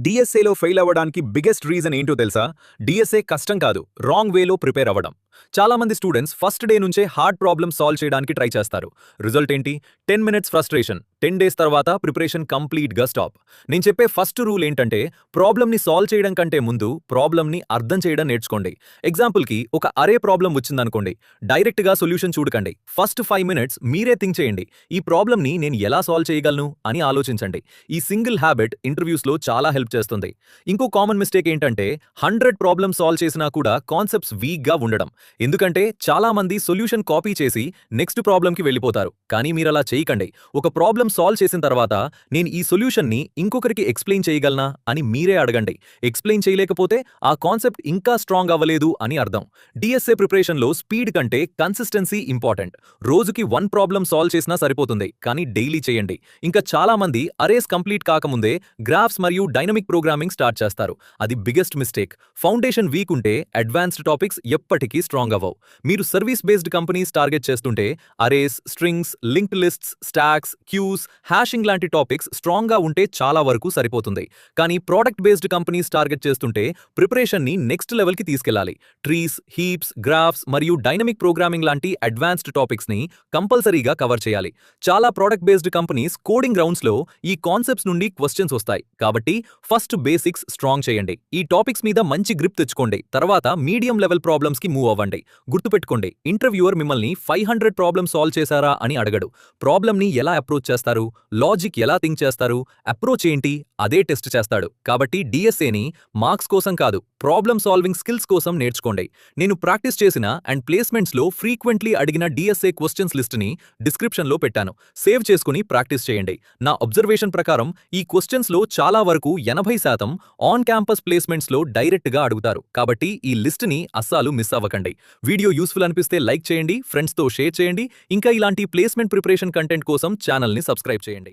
డిఎస్ఏలో fail అవ్వడానికి biggest reason ఏంటో తెలుసా? డిఎస్ఏ కష్టం కాదు, రాంగ్ వేలో ప్రిపేర్ అవ్వడం. చాలా మంది స్టూడెంట్స్ ఫస్ట్ డే నుంచే హార్డ్ ప్రాబ్లమ్ సాల్వ్ చేయడానికి ట్రై చేస్తారు. రిజల్ట్ ఏంటి? 10 మినిట్స్ ఫ్రస్ట్రేషన్, 10 డేస్ తర్వాత ప్రిపరేషన్ కంప్లీట్‌గా స్టాప్. నేను చెప్పే ఫస్ట్ రూల్ ఏంటంటే, ప్రాబ్లమ్‌ని సాల్వ్ చేయడం కంటే ముందు ప్రాబ్లమ్‌ని అర్థం చేయడం నేర్చుకోండి. ఎగ్జాంపుల్‌కి ఒక అరే ప్రాబ్లమ్ వచ్చిందనుకోండి, డైరెక్ట్‌గా సొల్యూషన్ చూడకండి. ఫస్ట్ 5 మినిట్స్ మీరే థింక్ చేయండి. ఈ ప్రాబ్లమ్‌ని నేను ఎలా సాల్వ్ చేయగలను అని ఆలోచించండి. ఈ సింగిల్ హ్యాబిట్ ఇంటర్వ్యూస్‌లో చాలా హెల్ప్ చేస్తుంది. ఇంకో కామన్ మిస్టేక్ ఏంటంటే 100 ప్రాబ్లమ్ సాల్వ్ చేసినా కూడా కాన్సెప్ట్స్ వీక్‌గా ఉండడం. ఎందుకంటే చాలా మంది సొల్యూషన్ కాపీ చేసి నెక్స్ట్ ప్రాబ్లమ్‌కి వెళ్ళిపోతారు. కానీ మీరలా చేయకండి. ఒక ప్రాబ్లమ్ సాల్వ్ చేసిన తర్వాత నేను ఈ సొల్యూషన్‌ని ఇంకొకరికి ఎక్స్‌ప్లెయిన్ చేయగలనా అని మీరే అడగండి. ఎక్స్‌ప్లెయిన్ చేయలేకపోతే ఆ కాన్సెప్ట్ ఇంకా స్ట్రాంగ్ అవ్వలేదు అని అర్థం. డిఎస్ఏ ప్రిపరేషన్‌లో స్పీడ్ కంటే కన్సిస్టెన్సీ ఇంపార్టెంట్. రోజుకి 1 ప్రాబ్లమ్ సాల్వ్ చేసినా సరిపోతుంది. కానీ డైలీ చేయండి. ఇంకా చాలా మంది అరేస్ కంప్లీట్ కాకముందే గ్రాఫ్స్ మరియు డైనమిక్ ప్రోగ్రామింగ్ స్టార్ట్ చేస్తారు. అది బిగ్గెస్ట్ మిస్టేక్. ఫౌండేషన్ వీక్ ఉంటే అడ్వాన్స్డ్ టాపిక్స్ ఎప్పటికీ స్ట్రాంగ్ అవ్వవు. మీరు సర్వీస్ బేస్డ్ కంపెనీస్ టార్గెట్ చేస్తుంటే arrays, strings, linked lists, stacks, queues, hashing లాంటి టాపిక్స్ స్ట్రాంగ్ గా ఉంటే చాలా వరకు సరిపోతుంది. కానీ ప్రోడక్ట్ బేస్డ్ కంపెనీస్ టార్గెట్ చేస్తుంటే ప్రిపరేషన్ ని నెక్స్ట్ లెవెల్ కి తీసుకెళ్లాలి. ట్రీస్, హీప్స్, గ్రాఫ్స్ మరియు డైనమిక్ ప్రోగ్రామింగ్ లాంటి అడ్వాన్స్డ్ టాపిక్స్ ని కంపల్సరీగా కవర్ చేయాలి. చాలా product based companies coding rounds లో ఈ కాన్సెప్ట్స్ నుండి క్వశ్చన్స్ వస్తాయి. కాబట్టి ఫస్ట్ బేసిక్స్ స్ట్రాంగ్ చేయండి. ఈ టాపిక్స్ మీద మంచి గ్రిప్ తెచ్చుకోండి. తర్వాత మీడియం లెవెల్ ప్రాబ్లమ్స్ కి మూవ్ అవ్వండి. గుర్తుపెట్టుకోండి, ఇంటర్వ్యూవర్ మిమ్మల్ని 500 ప్రాబ్లమ్ సాల్వ్ చేశారా అని అడగడు. ప్రాబ్లమ్ ని ఎలా అప్రోచ్ చేస్తారు, లాజిక్ ఎలా థింక్ చేస్తారు, అప్రోచ్ ఏంటి అదే టెస్ట్ చేస్తాడు. కాబట్టి డిఎస్ఏని మార్క్స్ కోసం కాదు, ప్రాబ్లమ్ సాల్వింగ్ స్కిల్స్ కోసం నేర్చుకోండి. నేను ప్రాక్టీస్ చేసిన అండ్ ప్లేస్మెంట్స్ లో ఫ్రీక్వెంట్లీ అడిగిన డిఎస్ఏ క్వశ్చన్స్ లిస్ట్ ని డిస్క్రిప్షన్ లో పెట్టాను. సేవ్ చేసుకుని ప్రాక్టీస్ చేయండి. నా అబ్జర్వేషన్ ప్రకారం ఈ క్వశ్చన్స్ లో చాలా వరకు 80% ఆన్ క్యాంపస్ ప్లేస్మెంట్స్ లో డైరెక్ట్ గా అడుగుతారు. కాబట్టి ఈ లిస్ట్ ని అస్సలు మిస్ అవ్వకండి. వీడియో యూస్ఫుల్ అనిపిస్తే లైక్ చేయండి, ఫ్రెండ్స్ తో షేర్ చేయండి. ఇంకా ఇలాంటి ప్లేస్మెంట్ ప్రిపరేషన్ కంటెంట్ కోసం ఛానల్ ని సబ్స్క్రైబ్ చేయండి.